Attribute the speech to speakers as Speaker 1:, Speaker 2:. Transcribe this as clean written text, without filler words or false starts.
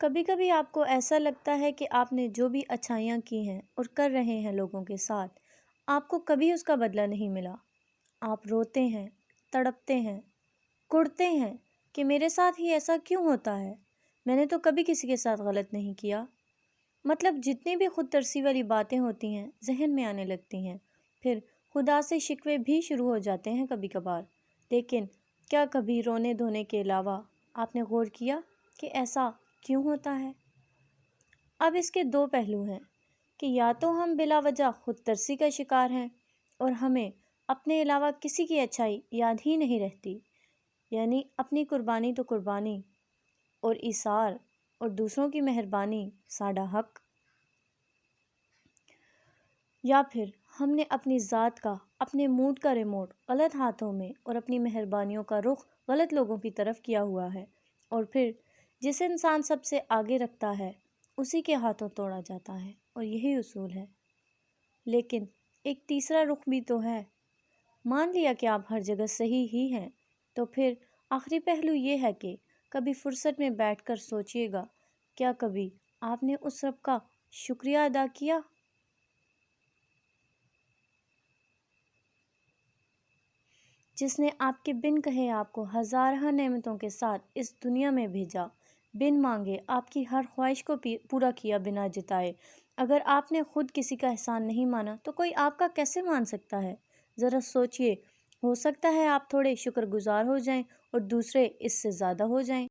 Speaker 1: کبھی کبھی آپ کو ایسا لگتا ہے کہ آپ نے جو بھی اچھائیاں کی ہیں اور کر رہے ہیں لوگوں کے ساتھ، آپ کو کبھی اس کا بدلہ نہیں ملا۔ آپ روتے ہیں، تڑپتے ہیں، کڑتے ہیں کہ میرے ساتھ ہی ایسا کیوں ہوتا ہے؟ میں نے تو کبھی کسی کے ساتھ غلط نہیں کیا۔ مطلب جتنی بھی خود ترسی والی باتیں ہوتی ہیں ذہن میں آنے لگتی ہیں، پھر خدا سے شکوے بھی شروع ہو جاتے ہیں کبھی کبھار۔ لیکن کیا کبھی رونے دھونے کے علاوہ آپ نے غور کیا کہ ایسا کیوں ہوتا ہے؟ اب اس کے دو پہلو ہیں کہ یا تو ہم بلا وجہ خود ترسی کا شکار ہیں اور ہمیں اپنے علاوہ کسی کی اچھائی یاد ہی نہیں رہتی، یعنی اپنی قربانی تو قربانی اور ایثار اور دوسروں کی مہربانی ساڈا حق، یا پھر ہم نے اپنی ذات کا، اپنے موڈ کا ریموٹ غلط ہاتھوں میں اور اپنی مہربانیوں کا رخ غلط لوگوں کی طرف کیا ہوا ہے، اور پھر جس انسان سب سے آگے رکھتا ہے اسی کے ہاتھوں توڑا جاتا ہے، اور یہی اصول ہے۔ لیکن ایک تیسرا رخ بھی تو ہے۔ مان لیا کہ آپ ہر جگہ صحیح ہی ہیں، تو پھر آخری پہلو یہ ہے کہ کبھی فرصت میں بیٹھ کر سوچئے گا، کیا کبھی آپ نے اس رب کا شکریہ ادا کیا جس نے آپ کے بن کہے آپ کو ہزارہ نعمتوں کے ساتھ اس دنیا میں بھیجا، بن مانگے آپ کی ہر خواہش کو پورا کیا بنا جتائے؟ اگر آپ نے خود کسی کا احسان نہیں مانا تو کوئی آپ کا کیسے مان سکتا ہے؟ ذرا سوچئے، ہو سکتا ہے آپ تھوڑے شکر گزار ہو جائیں اور دوسرے اس سے زیادہ ہو جائیں۔